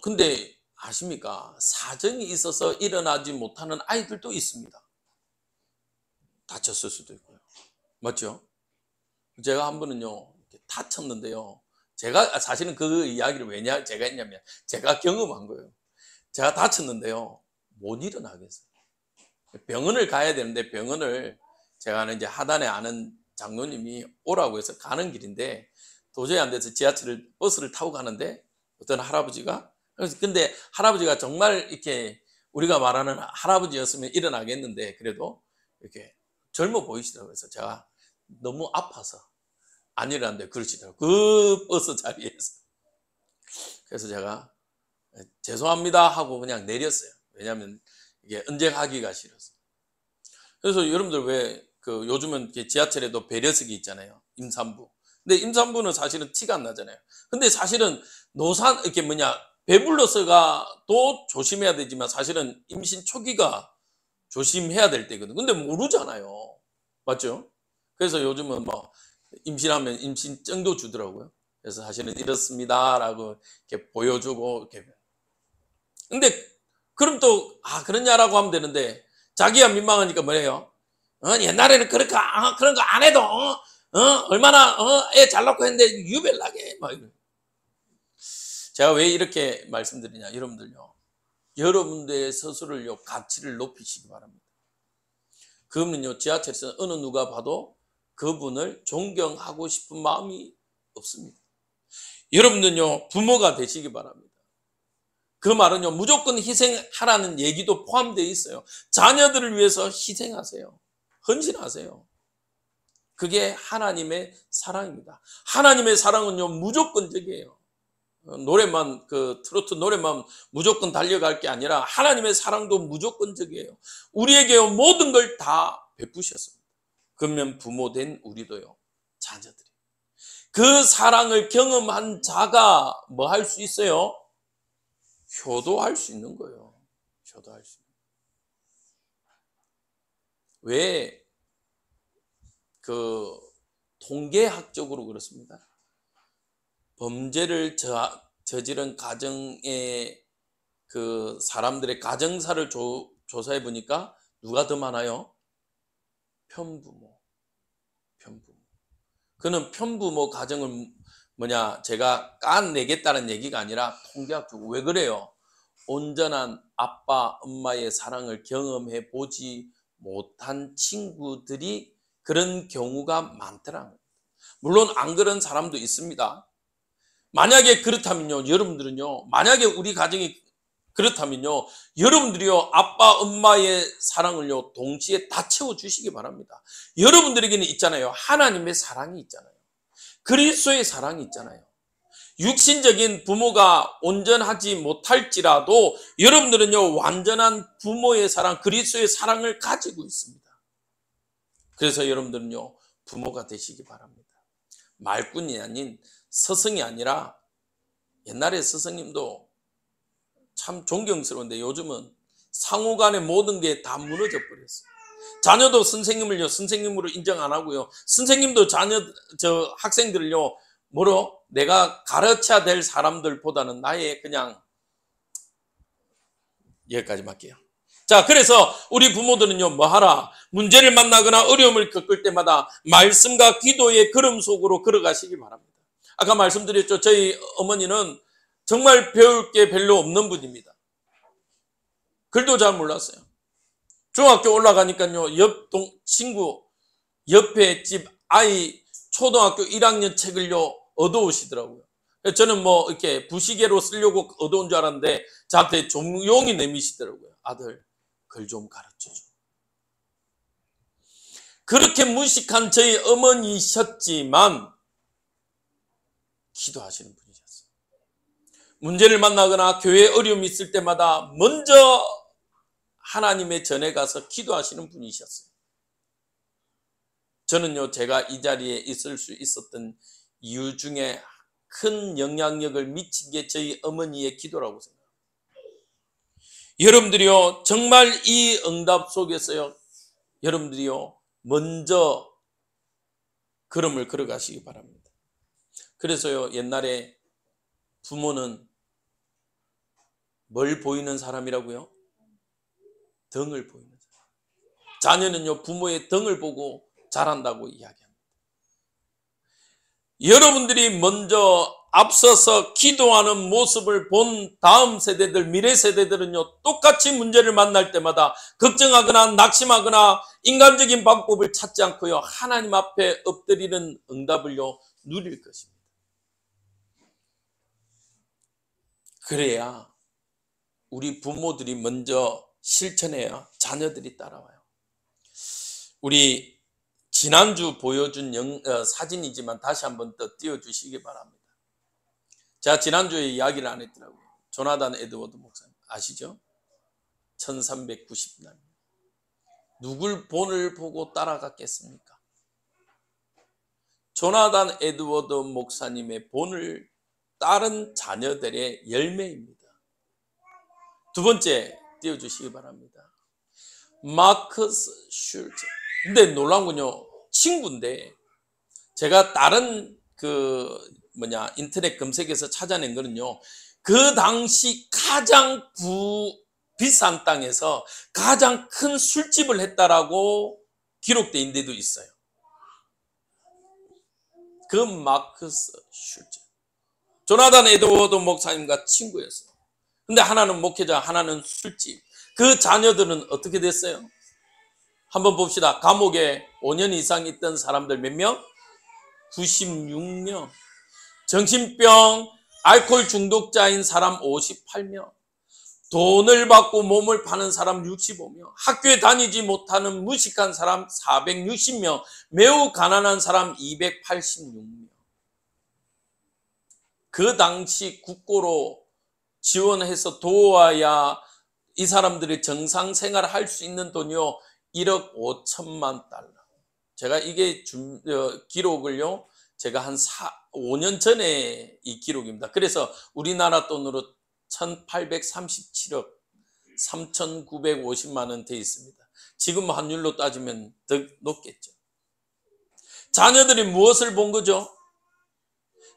근데 아십니까? 사정이 있어서 일어나지 못하는 아이들도 있습니다. 다쳤을 수도 있고요. 맞죠? 제가 한 번은요, 다쳤는데요. 제가 사실은 그 이야기를 제가 했냐면, 제가 경험한 거예요. 제가 다쳤는데요, 못 일어나겠어요. 병원을 가야 되는데, 병원을 제가 아는 이제 하단에 아는 장로님이 오라고 해서 가는 길인데, 도저히 안 돼서 버스를 타고 가는데, 어떤 할아버지가, 근데 할아버지가 정말 이렇게 우리가 말하는 할아버지였으면 일어나겠는데, 그래도 이렇게 젊어 보이시더라고요. 그래서 제가 너무 아파서 안 일어났는데 그러시더라고요. 그 버스 자리에서. 그래서 제가 죄송합니다 하고 그냥 내렸어요. 왜냐하면 이게 언제 가기가 싫어서. 그래서 여러분들 왜 그 요즘은 지하철에도 배려석이 있잖아요. 임산부. 근데 임산부는 사실은 티가 안 나잖아요. 근데 사실은 이렇게 배불러서가 또 조심해야 되지만 사실은 임신 초기가 조심해야 될 때거든. 근데 모르잖아요. 맞죠? 그래서 요즘은 뭐 임신하면 임신증도 주더라고요. 그래서 사실은 이렇습니다라고 이렇게 보여주고 이렇게. 근데 그럼 또 그러냐라고 하면 되는데 자기가 민망하니까 뭐래요? 옛날에는 그런 거 안 해도 얼마나 애 잘 낳고 했는데 유별나게 막 이런. 제가 왜 이렇게 말씀드리냐, 여러분들요. 여러분들의 스스로를요 가치를 높이시기 바랍니다. 그러면요 지하철에서 어느 누가 봐도 그분을 존경하고 싶은 마음이 없습니다. 여러분들요 부모가 되시기 바랍니다. 그 말은요 무조건 희생하라는 얘기도 포함되어 있어요. 자녀들을 위해서 희생하세요. 헌신하세요. 그게 하나님의 사랑입니다. 하나님의 사랑은요 무조건적이에요. 트로트 노래만 무조건 달려갈 게 아니라 하나님의 사랑도 무조건적이에요. 우리에게요 모든 걸 다 베푸셨습니다. 그러면 부모된 우리도요, 자녀들이 그 사랑을 경험한 자가 뭐 할 수 있어요? 효도할 수 있는 거예요. 효도할 수 있는. 왜 통계학적으로 그렇습니다. 범죄를 저지른 가정의 그 사람들의 가정사를 조사해 보니까 누가 더 많아요? 편부모. 그는 편부모 가정을 제가 까내겠다는 얘기가 아니라 통계학적으로. 왜 그래요? 온전한 아빠, 엄마의 사랑을 경험해 보지 못한 친구들이 그런 경우가 많더라고요. 물론 안 그런 사람도 있습니다. 만약에 그렇다면요, 여러분들은요, 만약에 우리 가정이 그렇다면요, 여러분들이요, 아빠, 엄마의 사랑을요, 동시에 다 채워주시기 바랍니다. 여러분들에게는 있잖아요, 하나님의 사랑이 있잖아요. 그리스도의 사랑이 있잖아요. 육신적인 부모가 온전하지 못할지라도 여러분들은요, 완전한 부모의 사랑, 그리스도의 사랑을 가지고 있습니다. 그래서 여러분들은요, 부모가 되시기 바랍니다. 말꾼이 아닌 스승이 아니라, 옛날에 스승님도 참 존경스러운데 요즘은 상호 간의 모든 게 다 무너져 버렸어요. 자녀도 선생님을요 선생님으로 인정 안 하고요, 선생님도 학생들을요 내가 가르쳐야 될 사람들보다는 나의 그냥. 여기까지 할게요. 자, 그래서 우리 부모들은요 뭐 하라? 문제를 만나거나 어려움을 겪을 때마다 말씀과 기도의 걸음 속으로 걸어가시기 바랍니다. 아까 말씀드렸죠, 저희 어머니는 정말 배울 게 별로 없는 분입니다. 글도 잘 몰랐어요. 중학교 올라가니까요, 친구 옆에 집 아이 초등학교 1학년 책을요 얻어오시더라고요. 저는 이렇게 부시개로 쓰려고 얻어온 줄 알았는데 저한테 조용히 내미시더라고요. 아들, 글 좀 가르쳐줘. 그렇게 무식한 저희 어머니셨지만 기도하시는 분이셨어요. 문제를 만나거나 교회에 어려움이 있을 때마다 먼저 하나님의 전에 가서 기도하시는 분이셨어요. 저는요, 제가 이 자리에 있을 수 있었던 이유 중에 큰 영향력을 미친 게 저희 어머니의 기도라고 생각합니다. 여러분들이요, 정말 이 응답 속에서요, 여러분들이요, 먼저 걸음을 걸어가시기 바랍니다. 그래서요, 옛날에 부모는 뭘 보이는 사람이라고요? 등을 보이는 사람. 자녀는요, 부모의 등을 보고 자란다고 이야기합니다. 여러분들이 먼저 앞서서 기도하는 모습을 본 다음 세대들, 미래 세대들은요, 똑같이 문제를 만날 때마다 걱정하거나 낙심하거나 인간적인 방법을 찾지 않고요, 하나님 앞에 엎드리는 응답을요, 누릴 것입니다. 그래야 우리 부모들이 먼저 실천해야 자녀들이 따라와요. 우리 지난주 보여준 사진이지만 다시 한번 더 띄워주시기 바랍니다. 제가 지난주에 이야기를 안 했더라고요. 조나단 에드워드 목사님 아시죠? 1390날 누굴 본을 보고 따라갔겠습니까? 조나단 에드워드 목사님의 본을 따른 자녀들의 열매입니다. 두 번째 띄워주시기 바랍니다. 마커스 슐츠. 근데 놀라운 건요, 친구인데 제가 다른 인터넷 검색에서 찾아낸 거는요, 그 당시 가장 비싼 땅에서 가장 큰 술집을 했다라고 기록되어 있는 데도 있어요. 그 마커스 슐츠, 조나단 에드워드 목사님과 친구였어요. 근데 하나는 목회자, 하나는 술집. 그 자녀들은 어떻게 됐어요? 한번 봅시다. 감옥에 5년 이상 있던 사람들 몇 명? 96명. 정신병, 알코올 중독자인 사람 58명. 돈을 받고 몸을 파는 사람 65명. 학교에 다니지 못하는 무식한 사람 460명. 매우 가난한 사람 286명. 그 당시 국고로 지원해서 도와야 이 사람들이 정상 생활을 할 수 있는 돈이요, 1억 5천만 달러. 제가 이게 기록을요, 제가 한 5년 전에 이 기록입니다. 그래서 우리나라 돈으로 1837억 3950만 원 돼 있습니다. 지금 환율로 따지면 더 높겠죠. 자녀들이 무엇을 본 거죠?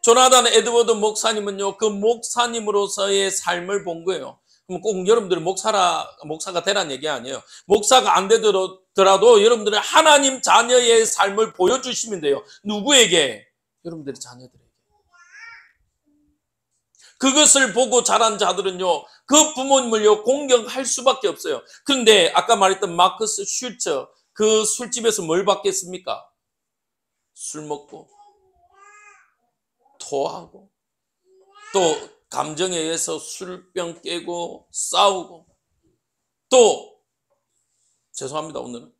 조나단 에드워드 목사님은요, 그 목사님으로서의 삶을 본 거예요. 그럼 꼭 여러분들이 목사가 되라는 얘기 아니에요. 목사가 안 되더라도 여러분들이 하나님 자녀의 삶을 보여주시면 돼요. 누구에게? 여러분들의 자녀들에게. 그것을 보고 자란 자들은요, 그 부모님을요, 공경할 수밖에 없어요. 그런데 아까 말했던 마커스 슐츠, 그 술집에서 뭘 받겠습니까? 술 먹고 토하고 또 감정에 의해서 술병 깨고 싸우고, 또 죄송합니다, 오늘은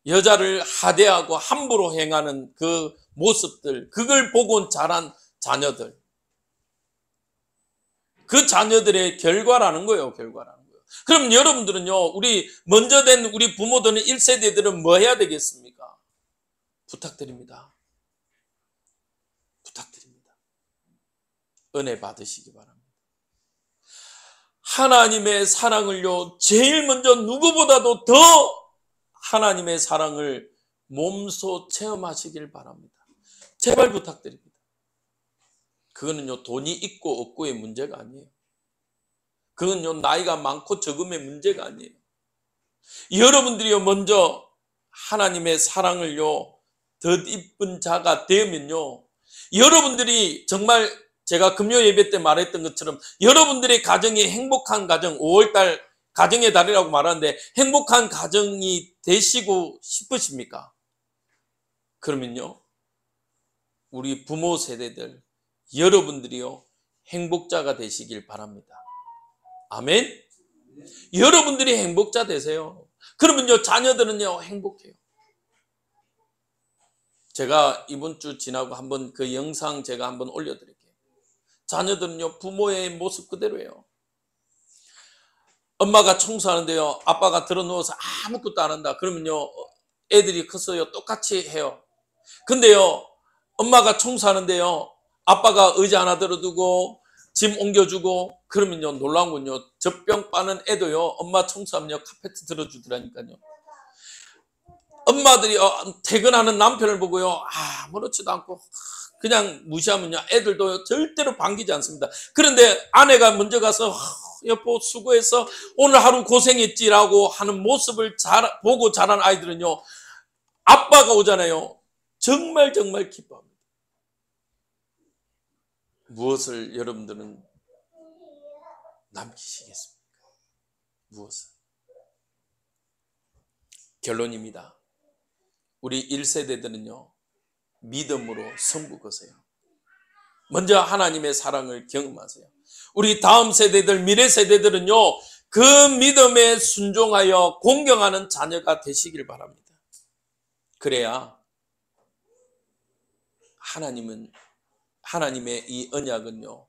여자를 하대하고 함부로 행하는 그 모습들, 그걸 보고 자란 자녀들, 그 자녀들의 결과라는 거예요. 결과라는 거예요. 그럼 여러분들은요, 우리 먼저 된 우리 부모들은 1세대들은 뭐 해야 되겠습니까? 부탁드립니다. 부탁드립니다. 은혜 받으시기 바랍니다. 하나님의 사랑을요, 제일 먼저 누구보다도 더 하나님의 사랑을 몸소 체험하시길 바랍니다. 제발 부탁드립니다. 그거는요, 돈이 있고 없고의 문제가 아니에요. 그건요, 나이가 많고 적음의 문제가 아니에요. 여러분들이요, 먼저 하나님의 사랑을요, 덧입은 자가 되면요, 여러분들이 정말 제가 금요 예배 때 말했던 것처럼 여러분들의 가정이 행복한 가정, 5월달 가정의 달이라고 말하는데 행복한 가정이 되시고 싶으십니까? 그러면요, 우리 부모 세대들, 여러분들이요, 행복자가 되시길 바랍니다. 아멘? 여러분들이 행복자 되세요. 그러면요, 자녀들은요, 행복해요. 제가 이번 주 지나고 한번 그 영상 제가 한번 올려드릴게요. 자녀들은요, 부모의 모습 그대로예요. 엄마가 청소하는데요, 아빠가 들어 누워서 아무것도 안 한다. 그러면요, 애들이 커서요, 똑같이 해요. 근데요, 엄마가 청소하는데요, 아빠가 의자 하나 들어두고 짐 옮겨주고 그러면요, 놀라운 건요, 젖병 빠는 애도요, 엄마 청소하면요, 카페트 들어주더라니까요. 엄마들이 퇴근하는 남편을 보고요, 아무렇지도 않고 그냥 무시하면요, 애들도 절대로 반기지 않습니다. 그런데 아내가 먼저 가서 여보 수고해서 오늘 하루 고생했지라고 하는 모습을 보고 자란 아이들은요, 아빠가 오잖아요, 정말 기뻐합니다. 무엇을 여러분들은 남기시겠습니까? 무엇을? 결론입니다. 우리 1세대들은요, 믿음으로 선부 거세요. 먼저 하나님의 사랑을 경험하세요. 우리 다음 세대들, 미래 세대들은요, 그 믿음에 순종하여 공경하는 자녀가 되시길 바랍니다. 그래야 하나님의 이 언약은요,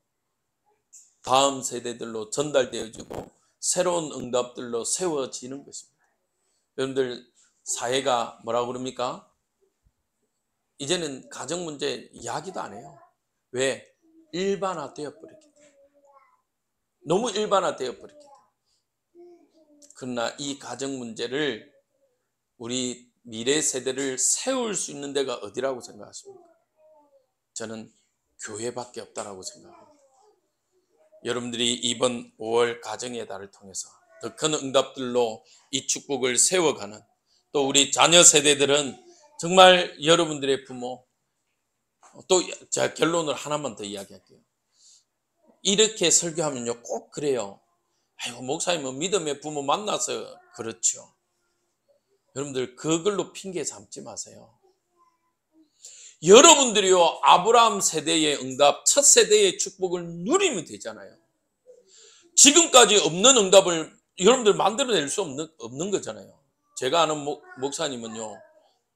다음 세대들로 전달되어지고 새로운 응답들로 세워지는 것입니다. 여러분들, 사회가 뭐라고 그럽니까? 이제는 가정 문제 이야기도 안 해요. 왜? 일반화되어 버렸기 때문에. 너무 일반화되어 버렸기 때문에. 그러나 이 가정 문제를, 우리 미래 세대를 세울 수 있는 데가 어디라고 생각하십니까? 저는 교회밖에 없다라고 생각합니다. 여러분들이 이번 5월 가정의 달을 통해서 더 큰 응답들로 이 축복을 세워가는, 또 우리 자녀 세대들은 정말 여러분들의 부모, 또 제가 결론을 하나만 더 이야기할게요. 이렇게 설교하면요, 꼭 그래요. 아이고, 목사님은 믿음의 부모 만나서 그렇죠. 여러분들, 그걸로 핑계 삼지 마세요. 여러분들이요, 아브라함 세대의 응답, 첫 세대의 축복을 누리면 되잖아요. 지금까지 없는 응답을 여러분들 만들어낼 수 없는 거잖아요. 제가 아는 목사님은요,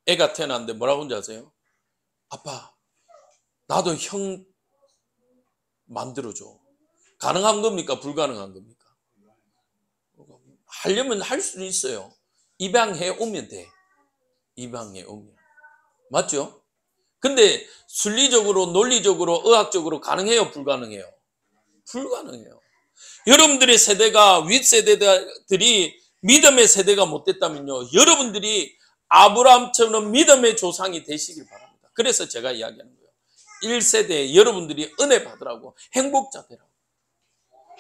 애가 태어났는데 뭐라고 하는지 아세요? 아빠, 나도 형 만들어줘. 가능한 겁니까? 불가능한 겁니까? 하려면 할 수 있어요. 입양해 오면 돼. 입양해 오면. 맞죠? 근데 순리적으로, 논리적으로, 의학적으로 가능해요? 불가능해요? 불가능해요. 여러분들의 세대가, 윗세대들이 믿음의 세대가 못 됐다면요, 여러분들이 아브라함처럼 믿음의 조상이 되시길 바랍니다. 그래서 제가 이야기하는 거예요. 1세대 여러분들이 은혜 받으라고, 행복자 되라고.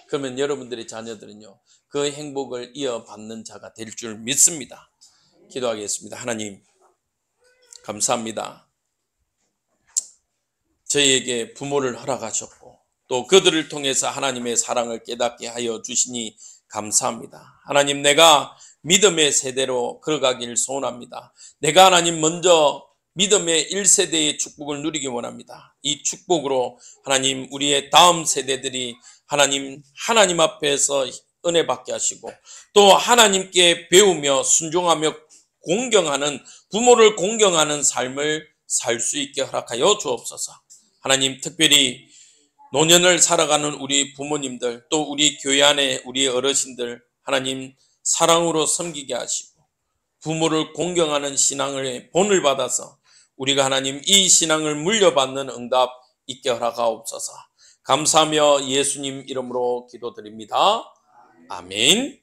그러면 여러분들의 자녀들은요, 그 행복을 이어받는 자가 될 줄 믿습니다. 기도하겠습니다. 하나님, 감사합니다. 저희에게 부모를 허락하셨고, 또 그들을 통해서 하나님의 사랑을 깨닫게 하여 주시니 감사합니다. 하나님, 내가 믿음의 세대로 걸어가길 소원합니다. 내가 하나님 먼저 믿음의 1세대의 축복을 누리기 원합니다. 이 축복으로 하나님, 우리의 다음 세대들이 하나님 앞에서 은혜 받게 하시고, 또 하나님께 배우며 순종하며 공경하는, 부모를 공경하는 삶을 살 수 있게 허락하여 주옵소서. 하나님, 특별히 노년을 살아가는 우리 부모님들, 또 우리 교회 안에 우리 어르신들, 하나님 사랑으로 섬기게 하시고, 부모를 공경하는 신앙의 본을 받아서 우리가 하나님 이 신앙을 물려받는 응답 있게 허락하옵소서. 감사하며 예수님 이름으로 기도드립니다. 아멘.